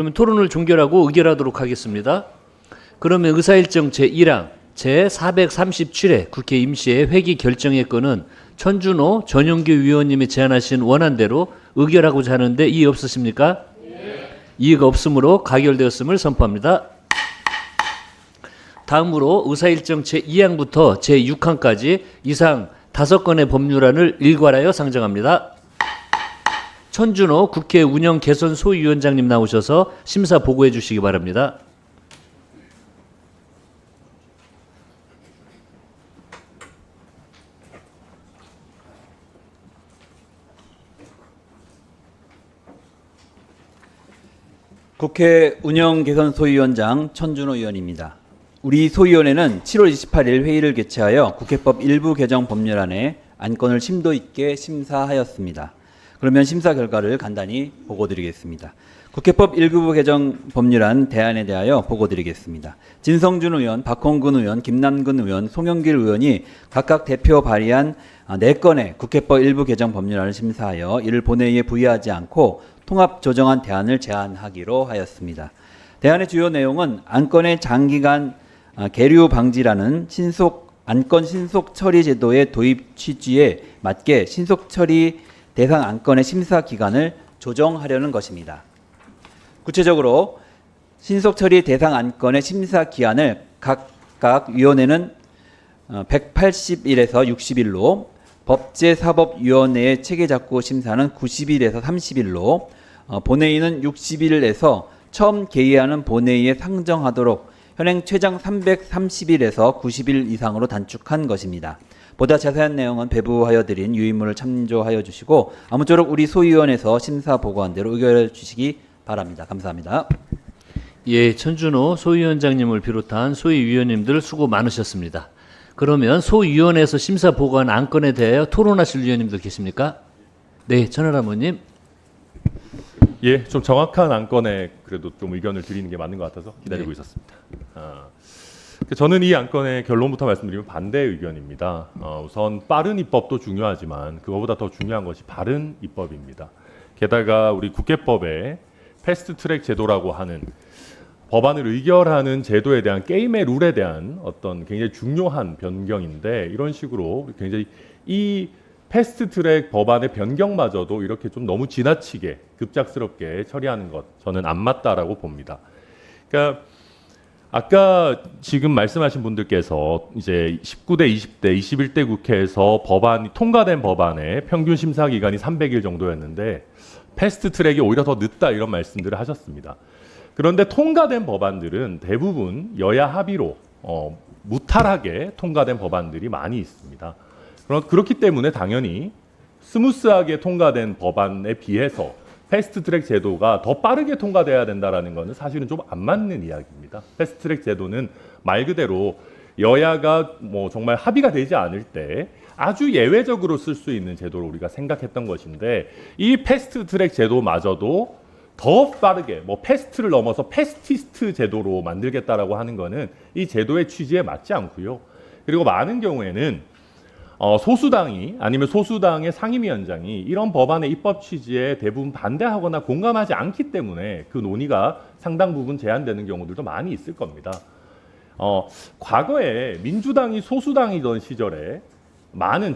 그러면 토론을 종결하고 의결하도록 하겠습니다. 그러면 의사일정 제1항 제437회 국회 임시회 회기 결정의 건은 천준호 전용기 위원님이 제안하신 원안대로 의결하고자 하는데 이의 없으십니까? 네. 이의가 없으므로 가결되었음을 선포합니다. 다음으로 의사일정 제2항부터 제6항까지 이상 5건의 법률안을 일괄하여 상정합니다. 천준호 국회 운영 개선 소위원장님 나오셔서 심사 보고해 주시기 바랍니다. 국회 운영 개선 소위원장 천준호 의원입니다. 우리 소위원회는 7월 28일 회의를 개최하여 국회법 일부 개정 법률안의 안건을 심도 있게 심사하였습니다. 그러면 심사 결과를 간단히 보고드리겠습니다. 국회법 일부 개정 법률안 대안에 대하여 보고드리겠습니다. 진성준 의원, 박홍근 의원, 김남근 의원, 송영길 의원이 각각 대표 발의한 4건의 국회법 일부 개정 법률안을 심사하여 이를 본회의에 부의하지 않고 통합 조정안 대안을 제안하기로 하였습니다. 대안의 주요 내용은 안건의 장기간 계류 방지라는 안건 신속 처리 제도의 도입 취지에 맞게 신속 처리 대상 안건의 심사 기간을 조정하려는 것입니다. 구체적으로 신속 처리 대상 안건의 심사 기한을 각각 위원회는 180일에서 60일로, 법제사법위원회의 체계작구 심사는 90일에서 30일로, 본회의는 60일에서 처음 개의하는 본회의에 상정하도록 현행 최장 330일에서 90일 이상으로 단축한 것입니다. 보다 자세한 내용은 배부하여 드린 유인물을 참조하여 주시고 아무쪼록 우리 소위원회에서 심사 보고한 대로 의결해 주시기 바랍니다. 감사합니다. 예, 천준호 소위원장님을 비롯한 소위위원님들 수고 많으셨습니다. 그러면 소위원회에서 심사 보고한 안건에 대하여 토론하실 위원님들 계십니까? 네, 천하람원님. 예, 좀 정확한 안건에 그래도 좀 의견을 드리는 게 맞는 것 같아서 기다리고 있었습니다. 저는 이 안건의 결론부터 말씀드리면 반대 의견입니다. 우선 빠른 입법도 중요하지만 그거보다 더 중요한 것이 바른 입법입니다. 게다가 우리 국회법에 패스트트랙 제도라고 하는 법안을 의결하는 제도에 대한 게임의 룰에 대한 어떤 굉장히 중요한 변경인데 이런 식으로 굉장히 이 패스트트랙 법안의 변경마저도 이렇게 좀 너무 지나치게 급작스럽게 처리하는 것 저는 안 맞다라고 봅니다. 그러니까 아까 지금 말씀하신 분들께서 이제 19대, 20대, 21대 국회에서 법안이 통과된 법안의 평균 심사 기간이 300일 정도였는데 패스트트랙이 오히려 더 늦다 이런 말씀들을 하셨습니다. 그런데 통과된 법안들은 대부분 여야 합의로 무탈하게 통과된 법안들이 많이 있습니다. 그렇기 때문에 당연히 스무스하게 통과된 법안에 비해서 패스트트랙 제도가 더 빠르게 통과돼야 된다는 것은 사실은 좀 안 맞는 이야기입니다. 패스트트랙 제도는 말 그대로 여야가 뭐 정말 합의가 되지 않을 때 아주 예외적으로 쓸 수 있는 제도로 우리가 생각했던 것인데 이 패스트트랙 제도마저도 더 빠르게 뭐 패스트를 넘어서 패스티스트 제도로 만들겠다라고 하는 것은 이 제도의 취지에 맞지 않고요. 그리고 많은 경우에는 소수당이 아니면 소수당의 상임위원장이 이런 법안의 입법 취지에 대부분 반대하거나 공감하지 않기 때문에 그 논의가 상당 부분 제한되는 경우들도 많이 있을 겁니다. 과거에 민주당이 소수당이던 시절에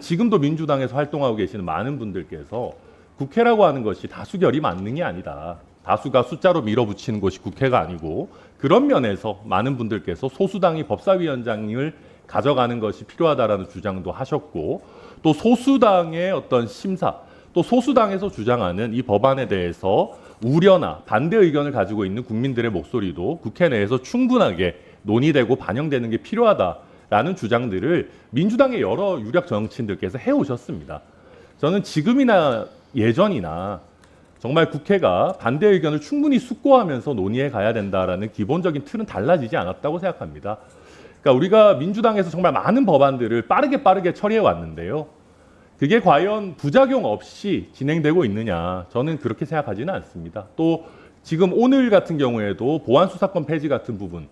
지금도 민주당에서 활동하고 계시는 많은 분들께서 국회라고 하는 것이 다수결이 만능이 아니다. 다수가 숫자로 밀어붙이는 것이 국회가 아니고 그런 면에서 많은 분들께서 소수당이 법사위원장을 가져가는 것이 필요하다라는 주장도 하셨고 또 소수당의 어떤 심사 또 소수당에서 주장하는 이 법안에 대해서 우려나 반대 의견을 가지고 있는 국민들의 목소리도 국회 내에서 충분하게 논의되고 반영되는 게 필요하다라는 주장들을 민주당의 여러 유력 정치인들께서 해오셨습니다. 저는 지금이나 예전이나 정말 국회가 반대 의견을 충분히 숙고하면서 논의해 가야 된다라는 기본적인 틀은 달라지지 않았다고 생각합니다. 그러니까 우리가 민주당에서 정말 많은 법안들을 빠르게 처리해 왔는데요. 그게 과연 부작용 없이 진행되고 있느냐? 저는 그렇게 생각하지는 않습니다. 또 지금 오늘 같은 경우에도 보안수사권 폐지 같은 부분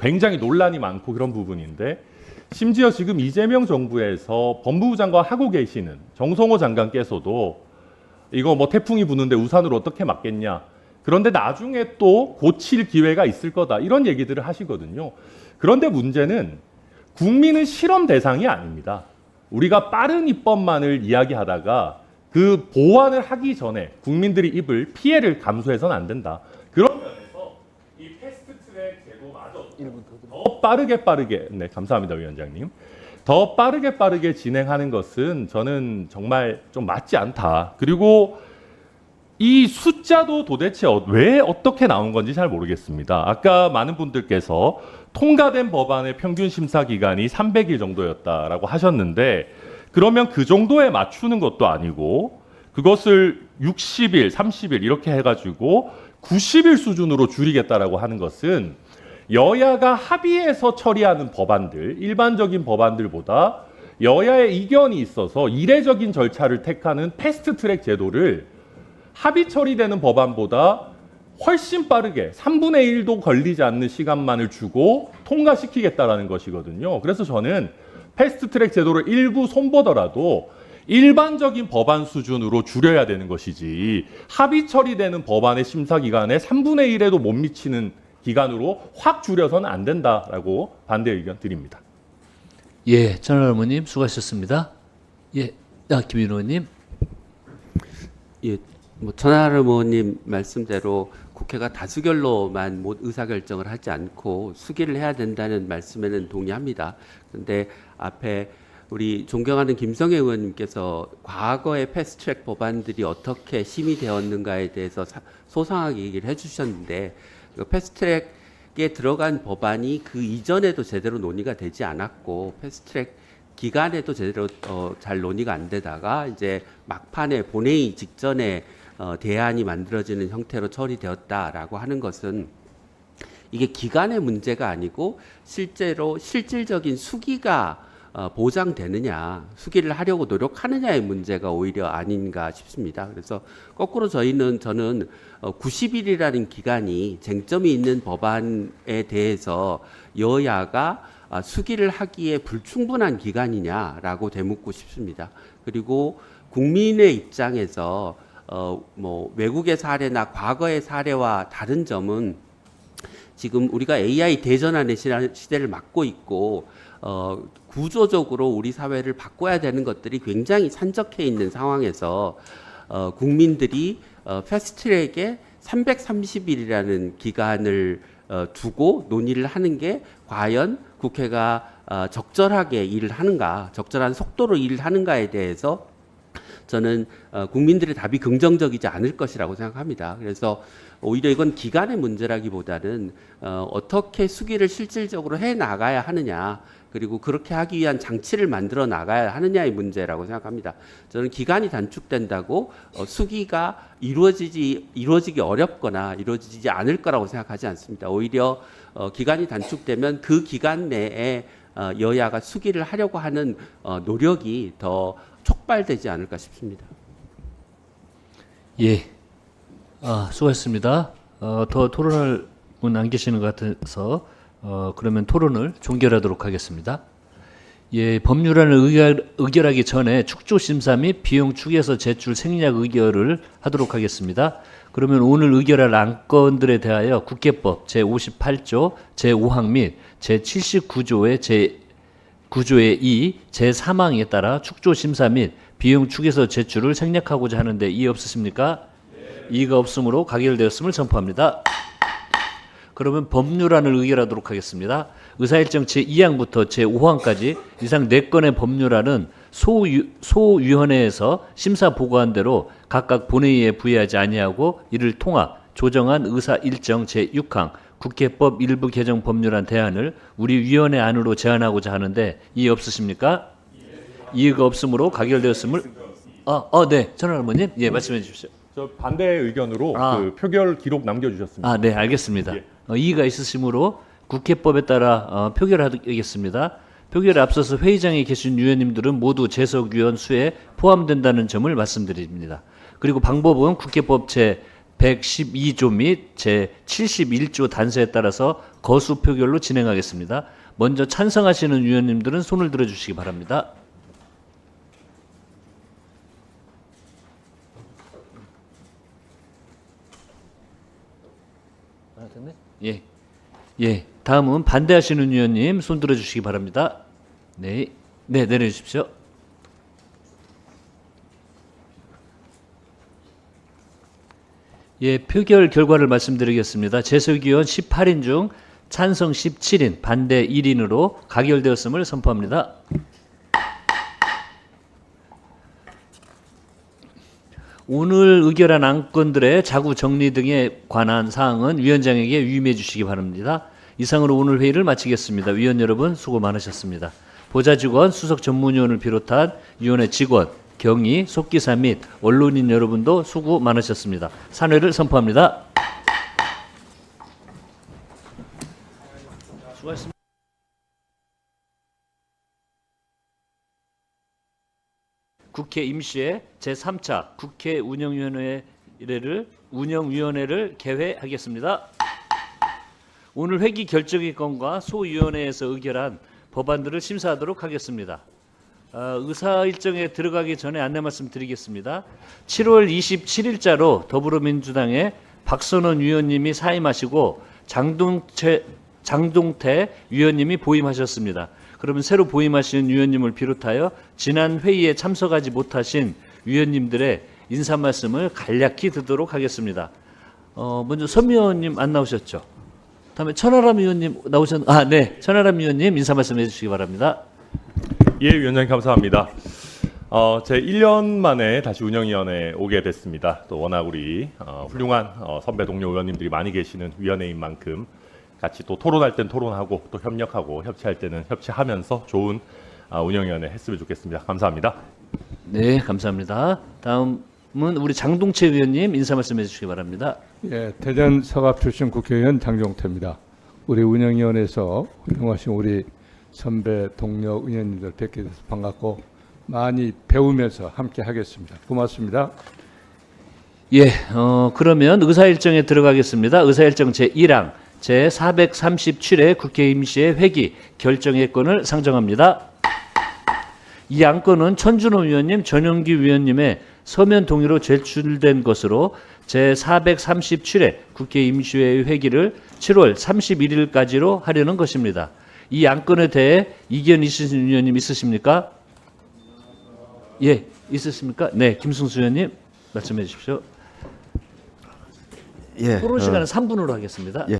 굉장히 논란이 많고 그런 부분인데 심지어 지금 이재명 정부에서 법무부 장관 하고 계시는 정성호 장관께서도 이거 뭐 태풍이 부는데 우산으로 어떻게 막겠냐 그런데 나중에 또 고칠 기회가 있을 거다. 이런 얘기들을 하시거든요. 그런데 문제는 국민은 실험 대상이 아닙니다. 우리가 빠른 입법만을 이야기하다가 그 보완을 하기 전에 국민들이 입을 피해를 감수해서는 안 된다. 그런 면에서 이 패스트트랙 제도마저 더 빠르게 네, 감사합니다, 위원장님. 더 빠르게 진행하는 것은 저는 정말 좀 맞지 않다. 그리고 이 숫자도 도대체 왜 어떻게 나온 건지 잘 모르겠습니다. 아까 많은 분들께서 통과된 법안의 평균 심사 기간이 300일 정도였다라고 하셨는데 그러면 그 정도에 맞추는 것도 아니고 그것을 60일, 30일 이렇게 해가지고 90일 수준으로 줄이겠다라고 하는 것은 여야가 합의해서 처리하는 법안들, 일반적인 법안들보다 여야의 이견이 있어서 이례적인 절차를 택하는 패스트트랙 제도를 합의 처리되는 법안보다 훨씬 빠르게 3분의 1도 걸리지 않는 시간만을 주고 통과시키겠다라는 것이거든요. 그래서 저는 패스트트랙 제도를 일부 손보더라도 일반적인 법안 수준으로 줄여야 되는 것이지 합의 처리되는 법안의 심사 기간에 3분의 1에도 못 미치는 기간으로 확 줄여서는 안 된다라고 반대 의견 드립니다. 예, 전할머님 수고하셨습니다. 예, 김인호 의원님. 예, 전할머님 말씀대로 국회가 다수결로만 의사결정을 하지 않고 수기를 해야 된다는 말씀에는 동의합니다. 그런데 앞에 우리 존경하는 김성애 의원님께서 과거의 패스트트랙 법안들이 어떻게 심의되었는가에 대해서 소상하게 얘기를 해주셨는데 그 패스트트랙에 들어간 법안이 그 이전에도 제대로 논의가 되지 않았고 패스트트랙 기간에도 제대로 잘 논의가 안 되다가 이제 막판에 본회의 직전에 대안이 만들어지는 형태로 처리되었다라고 하는 것은 이게 기간의 문제가 아니고 실제로 실질적인 수기가 보장되느냐, 수기를 하려고 노력하느냐의 문제가 오히려 아닌가 싶습니다. 그래서 거꾸로 저는 90일이라는 기간이 쟁점이 있는 법안에 대해서 여야가 수기를 하기에 불충분한 기간이냐라고 되묻고 싶습니다. 그리고 국민의 입장에서 외국의 사례나 과거의 사례와 다른 점은 지금 우리가 AI 대전환의 시대를 맞고 있고 구조적으로 우리 사회를 바꿔야 되는 것들이 굉장히 산적해 있는 상황에서 국민들이 패스트트랙에 330일이라는 기간을 두고 논의를 하는 게 과연 국회가 적절하게 일을 하는가, 적절한 속도로 일을 하는가에 대해서 저는 국민들의 답이 긍정적이지 않을 것이라고 생각합니다. 그래서 오히려 이건 기간의 문제라기보다는 어떻게 수기를 실질적으로 해 나가야 하느냐, 그리고 그렇게 하기 위한 장치를 만들어 나가야 하느냐의 문제라고 생각합니다. 저는 기간이 단축된다고 수기가 이루어지기 어렵거나 이루어지지 않을 거라고 생각하지 않습니다. 오히려 기간이 단축되면 그 기간 내에 여야가 수기를 하려고 하는 노력이 더 촉발되지 않을까 싶습니다. 예, 수고하셨습니다. 더 토론할 분 안 계시는 것 같아서 그러면 토론을 종결하도록 하겠습니다. 예, 법률안을 의결하기 전에 축조심사 및 비용 축에서 제출 생략 의결을 하도록 하겠습니다. 그러면 오늘 의결할 안건들에 대하여 국회법 제58조 제5항 및 제79조의 제9조의 2, 제3항에 따라 축조심사 및 비용 축에서 제출을 생략하고자 하는데 이의 없으십니까? 네. 이의가 없으므로 가결되었음을 선포합니다. 그러면 법률안을 의결하도록 하겠습니다. 의사일정 제2항부터 제5항까지 이상 4건의 법률안은 소위원회에서 심사 보고한 대로 각각 본회의에 부의하지 아니하고 이를 통합, 조정한 의사일정 제6항 국회법 일부 개정 법률안 대안을 우리 위원회 안으로 제안하고자 하는데 이의 없으십니까? 이의가 없으므로 가결되었음을 네, 전할머님, 예, 말씀해 주십시오. 저 반대 의견으로 그 표결 기록 남겨주셨습니다. 네, 알겠습니다. 예. 이의가 있으시므로 국회법에 따라 표결하겠습니다. 표결에 앞서서 회의장에 계신 위원님들은 모두 재석위원 수에 포함된다는 점을 말씀드립니다. 그리고 방법은 국회법 제112조 및 제71조 단서에 따라서 거수 표결로 진행하겠습니다. 먼저 찬성하시는 위원님들은 손을 들어주시기 바랍니다. 같은데? 예. 예. 다음은 반대하시는 위원님 손 들어 주시기 바랍니다. 네. 네, 내려 주십시오. 예, 표결 결과를 말씀드리겠습니다. 재석위원 18인 중 찬성 17인, 반대 1인으로 가결되었음을 선포합니다. 오늘 의결한 안건들의 자구 정리 등에 관한 사항은 위원장에게 위임해 주시기 바랍니다. 이상으로 오늘 회의를 마치겠습니다. 위원 여러분 수고 많으셨습니다. 보좌 직원, 수석 전문위원을 비롯한 위원회 직원, 경위, 속기사 및 언론인 여러분도 수고 많으셨습니다. 산회를 선포합니다. 수고하셨습니다. 국회 임시회 제3차 국회 운영위원회를 개회하겠습니다. 오늘 회기 결정의 건과 소위원회에서 의결한 법안들을 심사하도록 하겠습니다. 의사 일정에 들어가기 전에 안내 말씀드리겠습니다. 7월 27일자로 더불어민주당의 박선원 위원님이 사임하시고 장동태 위원님이 보임하셨습니다. 그러면 새로 보임하신 위원님을 비롯하여 지난 회의에 참석하지 못하신 위원님들의 인사 말씀을 간략히 듣도록 하겠습니다. 먼저 선 위원님 안 나오셨죠? 다음에 천하람 위원님 네, 천하람 위원님 인사 말씀해 주시기 바랍니다. 예, 위원장님 감사합니다. 제 1년 만에 다시 운영위원회에 오게 됐습니다. 또 워낙 우리 훌륭한 선배 동료 의원님들이 많이 계시는 위원회인 만큼 같이 또 토론할 땐 토론하고 또 협력하고 협치할 때는 협치하면서 좋은 운영위원회 했으면 좋겠습니다. 감사합니다. 네, 감사합니다. 다음은 우리 장동채 위원님 인사 말씀해 주시기 바랍니다. 예, 대전 서갑 출신 국회의원 장종태입니다. 우리 운영위원회에서 훌륭하신 우리 선배 동료 의원님들 뵙게 돼서 반갑고 많이 배우면서 함께 하겠습니다. 고맙습니다. 예, 그러면 의사일정에 들어가겠습니다. 의사일정 제1항 제437회 국회 임시회 회기 결정의 건을 상정합니다. 이 안건은 천준호 위원님, 전영기 위원님의 서면 동의로 제출된 것으로 제437회 국회 임시회 회기를 7월 31일까지로 하려는 것입니다. 이 안건에 대해 이견 있으신 위원님 있으십니까? 예, 있으십니까? 네, 김승수 위원님 말씀해 주십시오. 예, 토론 시간은 3분으로 하겠습니다. 예.